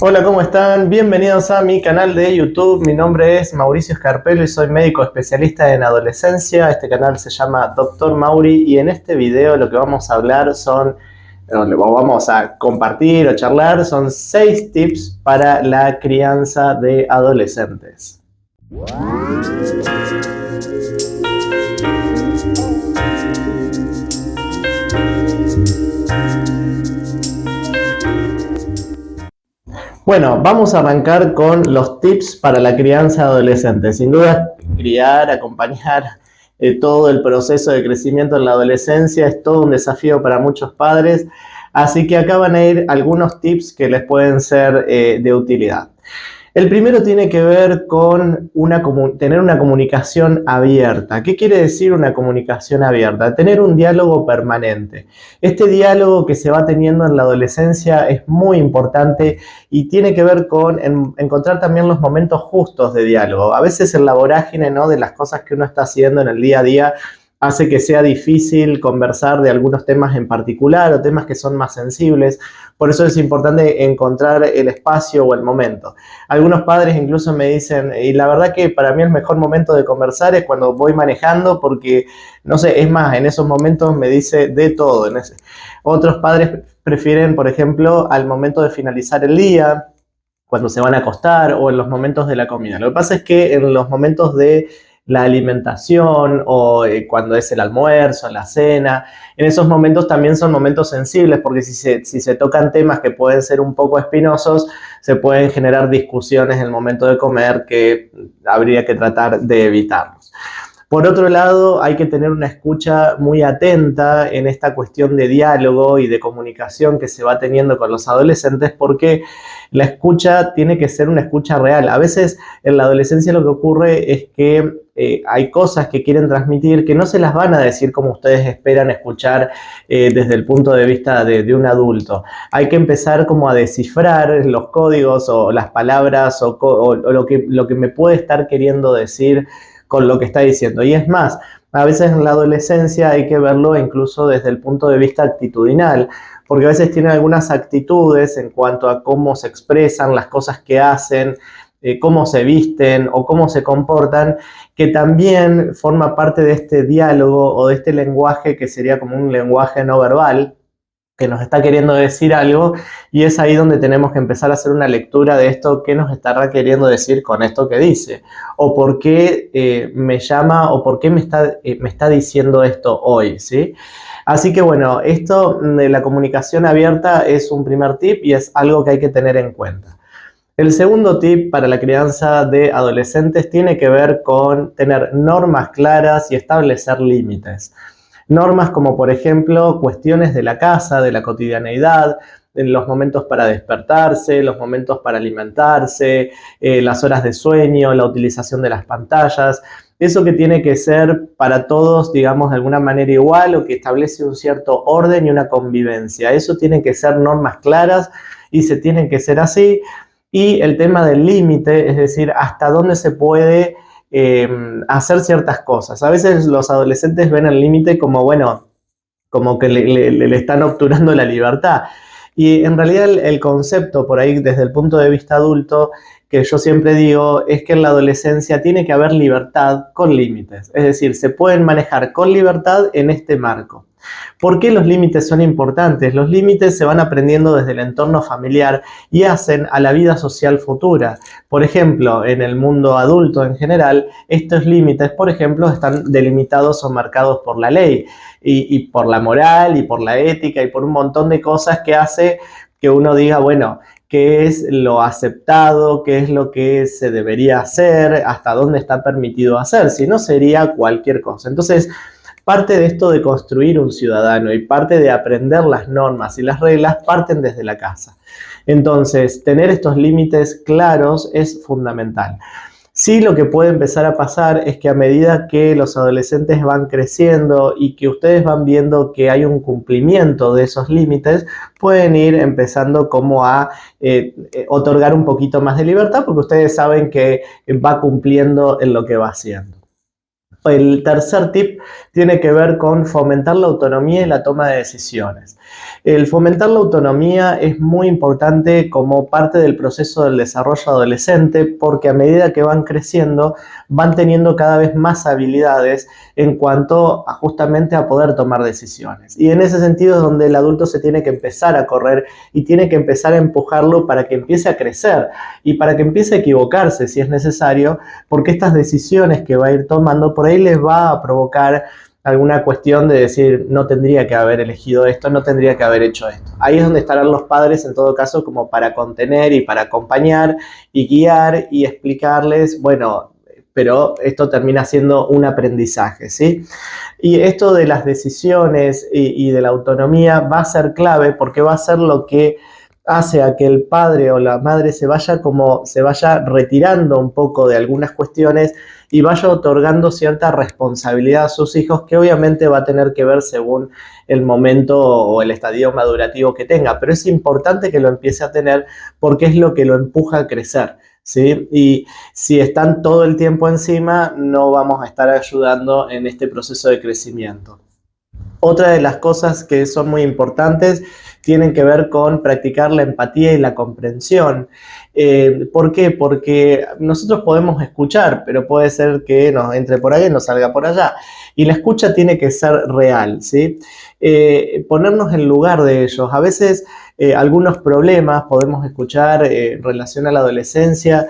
Hola, ¿cómo están? Bienvenidos a mi canal de YouTube. Mi nombre es Mauricio Scarpello y soy médico especialista en adolescencia. Este canal se llama Doctor Mauri y en este video lo que vamos a hablar vamos a compartir o charlar son 6 tips para la crianza de adolescentes. Bueno, vamos a arrancar con los tips para la crianza de adolescentes. Sin duda, criar, acompañar todo el proceso de crecimiento en la adolescencia es todo un desafío para muchos padres. Así que acá van a ir algunos tips que les pueden ser de utilidad. El primero tiene que ver con tener una comunicación abierta. ¿Qué quiere decir una comunicación abierta? Tener un diálogo permanente. Este diálogo que se va teniendo en la adolescencia es muy importante y tiene que ver con encontrar también los momentos justos de diálogo. A veces en la vorágine, ¿no?, de las cosas que uno está haciendo en el día a día hace que sea difícil conversar de algunos temas en particular o temas que son más sensibles. Por eso es importante encontrar el espacio o el momento. Algunos padres incluso me dicen, y la verdad que para mí el mejor momento de conversar es cuando voy manejando porque, no sé, es más, en esos momentos me dice de todo. Otros padres prefieren, por ejemplo, al momento de finalizar el día, cuando se van a acostar o en los momentos de la comida. Lo que pasa es que en los momentos de la alimentación o cuando es el almuerzo, la cena, en esos momentos también son momentos sensibles porque si se tocan temas que pueden ser un poco espinosos, se pueden generar discusiones en el momento de comer que habría que tratar de evitarlos. Por otro lado, hay que tener una escucha muy atenta en esta cuestión de diálogo y de comunicación que se va teniendo con los adolescentes porque la escucha tiene que ser una escucha real. A veces en la adolescencia lo que ocurre es que hay cosas que quieren transmitir que no se las van a decir como ustedes esperan escuchar desde el punto de vista de un adulto. Hay que empezar como a descifrar los códigos o las palabras o lo que me puede estar queriendo decir con lo que está diciendo. Y es más, a veces en la adolescencia hay que verlo incluso desde el punto de vista actitudinal, porque a veces tienen algunas actitudes en cuanto a cómo se expresan, las cosas que hacen, cómo se visten o cómo se comportan, que también forma parte de este diálogo o de este lenguaje que sería como un lenguaje no verbal, que nos está queriendo decir algo, y es ahí donde tenemos que empezar a hacer una lectura de esto, qué nos estará queriendo decir con esto que dice, o por qué me llama, o por qué me está diciendo esto hoy, ¿sí? Así que bueno, esto de la comunicación abierta es un primer tip y es algo que hay que tener en cuenta. El segundo tip para la crianza de adolescentes tiene que ver con tener normas claras y establecer límites. Normas como por ejemplo cuestiones de la casa, de la cotidianeidad, en los momentos para despertarse, los momentos para alimentarse, las horas de sueño, la utilización de las pantallas. Eso que tiene que ser para todos, digamos, de alguna manera igual o que establece un cierto orden y una convivencia. Eso tiene que ser normas claras y se tienen que ser así. Y el tema del límite, es decir, hasta dónde se puede hacer ciertas cosas. A veces los adolescentes ven el límite como, bueno, como que le están obturando la libertad. Y en realidad el concepto por ahí desde el punto de vista adulto que yo siempre digo es que en la adolescencia tiene que haber libertad con límites. Es decir, se pueden manejar con libertad en este marco. ¿Por qué los límites son importantes? Los límites se van aprendiendo desde el entorno familiar y hacen a la vida social futura. Por ejemplo, en el mundo adulto en general, estos límites, por ejemplo, están delimitados o marcados por la ley y por la moral y por la ética y por un montón de cosas que hace que uno diga, bueno, qué es lo aceptado, qué es lo que se debería hacer, hasta dónde está permitido hacer, si no sería cualquier cosa. Entonces, parte de esto de construir un ciudadano y parte de aprender las normas y las reglas parten desde la casa. Entonces, tener estos límites claros es fundamental. Sí, lo que puede empezar a pasar es que a medida que los adolescentes van creciendo y que ustedes van viendo que hay un cumplimiento de esos límites, pueden ir empezando como a otorgar un poquito más de libertad porque ustedes saben que va cumpliendo en lo que va haciendo. El tercer tip tiene que ver con fomentar la autonomía y la toma de decisiones. El fomentar la autonomía es muy importante como parte del proceso del desarrollo adolescente, porque a medida que van creciendo van teniendo cada vez más habilidades en cuanto a justamente a poder tomar decisiones. Y en ese sentido es donde el adulto se tiene que empezar a correr y tiene que empezar a empujarlo para que empiece a crecer y para que empiece a equivocarse si es necesario, porque estas decisiones que va a ir tomando por ahí les va a provocar alguna cuestión de decir, no tendría que haber elegido esto, no tendría que haber hecho esto. Ahí es donde estarán los padres, en todo caso, como para contener y para acompañar y guiar y explicarles, bueno, pero esto termina siendo un aprendizaje, ¿sí? Y esto de las decisiones y de la autonomía va a ser clave porque va a ser lo que hace a que el padre o la madre se vaya retirando un poco de algunas cuestiones y vaya otorgando cierta responsabilidad a sus hijos, que obviamente va a tener que ver según el momento o el estadio madurativo que tenga, pero es importante que lo empiece a tener porque es lo que lo empuja a crecer, ¿sí? Y si están todo el tiempo encima, no vamos a estar ayudando en este proceso de crecimiento. Otra de las cosas que son muy importantes tienen que ver con practicar la empatía y la comprensión. ¿Por qué? Porque nosotros podemos escuchar, pero puede ser que nos entre por ahí y nos salga por allá. Y la escucha tiene que ser real, ¿sí? Ponernos en lugar de ellos. A veces algunos problemas podemos escuchar en relación a la adolescencia,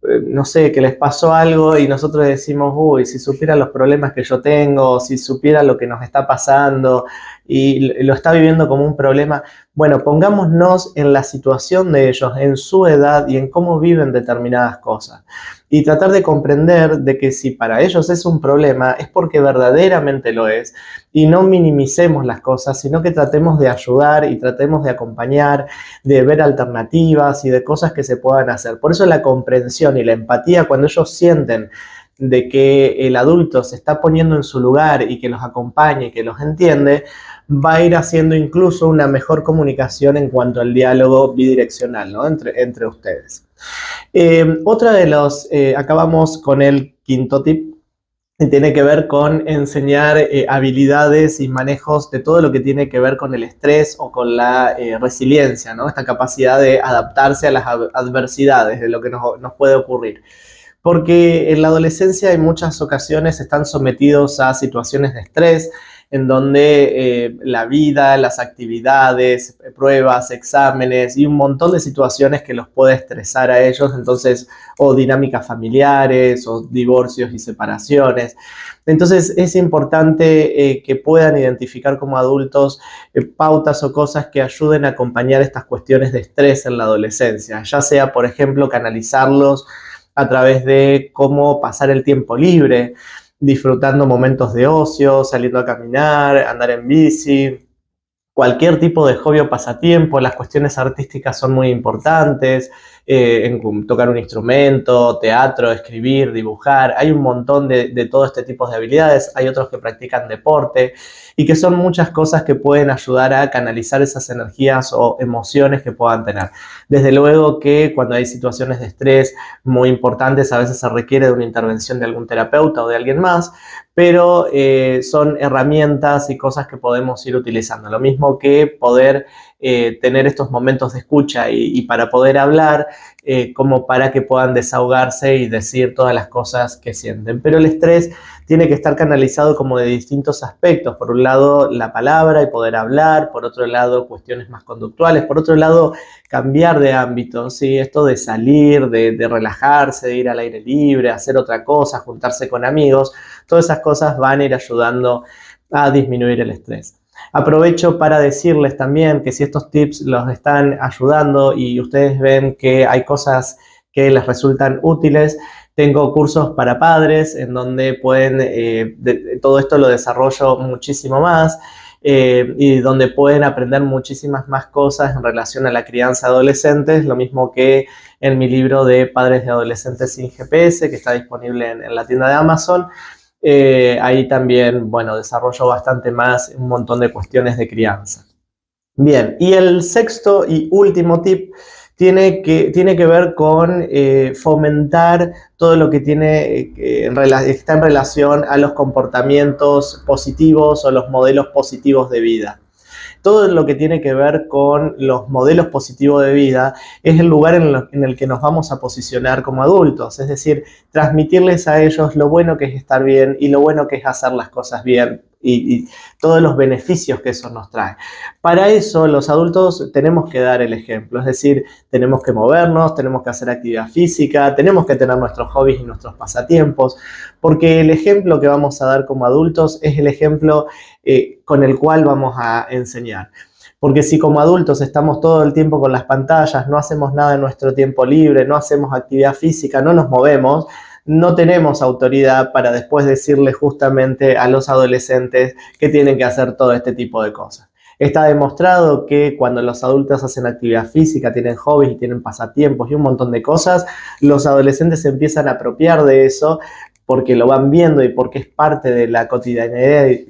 no sé, que les pasó algo y nosotros decimos, uy, si supiera los problemas que yo tengo, si supiera lo que nos está pasando y lo está viviendo como un problema, bueno, pongámonos en la situación de ellos, en su edad y en cómo viven determinadas cosas. Y tratar de comprender de que si para ellos es un problema, es porque verdaderamente lo es, y no minimicemos las cosas, sino que tratemos de ayudar y tratemos de acompañar, de ver alternativas y de cosas que se puedan hacer. Por eso la comprensión y la empatía, cuando ellos sienten de que el adulto se está poniendo en su lugar y que los acompaña y que los entiende, va a ir haciendo incluso una mejor comunicación en cuanto al diálogo bidireccional, ¿no? entre ustedes. Otra de los, acabamos con el quinto tip, y tiene que ver con enseñar habilidades y manejos de todo lo que tiene que ver con el estrés o con la resiliencia, ¿no? Esta capacidad de adaptarse a las adversidades, de lo que nos puede ocurrir. Porque en la adolescencia en muchas ocasiones están sometidos a situaciones de estrés, en donde la vida, las actividades, pruebas, exámenes y un montón de situaciones que los puede estresar a ellos, entonces, o dinámicas familiares, o divorcios y separaciones. Entonces es importante que puedan identificar como adultos pautas o cosas que ayuden a acompañar estas cuestiones de estrés en la adolescencia, ya sea, por ejemplo, canalizarlos a través de cómo pasar el tiempo libre, disfrutando momentos de ocio, saliendo a caminar, andar en bici, cualquier tipo de hobby o pasatiempo. Las cuestiones artísticas son muy importantes, en tocar un instrumento, teatro, escribir, dibujar. Hay un montón de todo este tipo de habilidades. Hay otros que practican deporte y que son muchas cosas que pueden ayudar a canalizar esas energías o emociones que puedan tener. Desde luego que cuando hay situaciones de estrés muy importantes, a veces se requiere de una intervención de algún terapeuta o de alguien más, pero son herramientas y cosas que podemos ir utilizando. Lo mismo que poder tener estos momentos de escucha y para poder hablar, como para que puedan desahogarse y decir todas las cosas que sienten. Pero el estrés tiene que estar canalizado como de distintos aspectos. Por un lado, la palabra y poder hablar. Por otro lado, cuestiones más conductuales. Por otro lado, cambiar de ámbito, ¿sí? Esto de salir, de relajarse, de ir al aire libre, hacer otra cosa, juntarse con amigos. Todas esas cosas van a ir ayudando a disminuir el estrés. Aprovecho para decirles también que si estos tips los están ayudando y ustedes ven que hay cosas que les resultan útiles, tengo cursos para padres en donde pueden, todo esto lo desarrollo muchísimo más, y donde pueden aprender muchísimas más cosas en relación a la crianza de adolescentes, lo mismo que en mi libro de Padres de Adolescentes sin GPS, que está disponible en la tienda de Amazon. Ahí también, bueno, desarrollo bastante más un montón de cuestiones de crianza. Bien, y el sexto y último tip tiene que ver con fomentar todo lo que está en relación a los comportamientos positivos o los modelos positivos de vida. Todo lo que tiene que ver con los modelos positivos de vida es el lugar en el que nos vamos a posicionar como adultos, es decir, transmitirles a ellos lo bueno que es estar bien y lo bueno que es hacer las cosas bien y todos los beneficios que eso nos trae. Para eso los adultos tenemos que dar el ejemplo, es decir, tenemos que movernos, tenemos que hacer actividad física, tenemos que tener nuestros hobbies y nuestros pasatiempos, porque el ejemplo que vamos a dar como adultos es el ejemplo con el cual vamos a enseñar. Porque si como adultos estamos todo el tiempo con las pantallas, no hacemos nada en nuestro tiempo libre, no hacemos actividad física, no nos movemos, no tenemos autoridad para después decirle justamente a los adolescentes que tienen que hacer todo este tipo de cosas. Está demostrado que cuando los adultos hacen actividad física, tienen hobbies y tienen pasatiempos y un montón de cosas, los adolescentes se empiezan a apropiar de eso porque lo van viendo y porque es parte de la cotidianidad y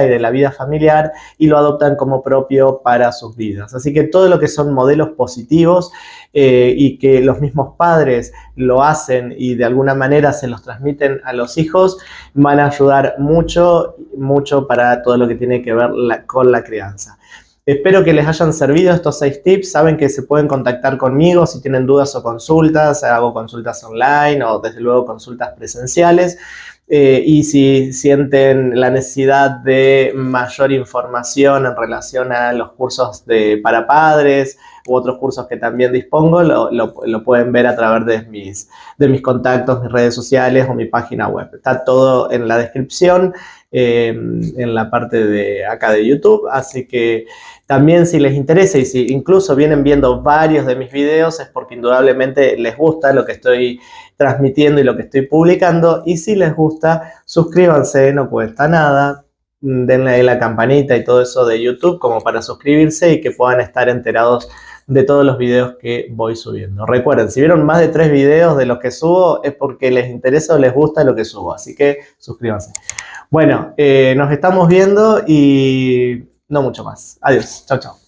de la vida familiar y lo adoptan como propio para sus vidas. Así que todo lo que son modelos positivos y que los mismos padres lo hacen y de alguna manera se los transmiten a los hijos, van a ayudar mucho, mucho para todo lo que tiene que ver con la crianza. Espero que les hayan servido estos 6 tips. Saben que se pueden contactar conmigo si tienen dudas o consultas. Hago consultas online o desde luego consultas presenciales. Y si sienten la necesidad de mayor información en relación a los cursos para padres u otros cursos que también dispongo, lo pueden ver a través de mis contactos, mis redes sociales o mi página web. Está todo en la descripción, en la parte de acá de YouTube, así que también si les interesa y si incluso vienen viendo varios de mis videos es porque indudablemente les gusta lo que estoy transmitiendo y lo que estoy publicando, y si les gusta, suscríbanse, no cuesta nada, denle ahí la campanita y todo eso de YouTube como para suscribirse y que puedan estar enterados de todos los videos que voy subiendo. Recuerden, si vieron más de 3 videos de los que subo es porque les interesa o les gusta lo que subo, así que suscríbanse. Bueno, nos estamos viendo y no mucho más. Adiós, chao, chao.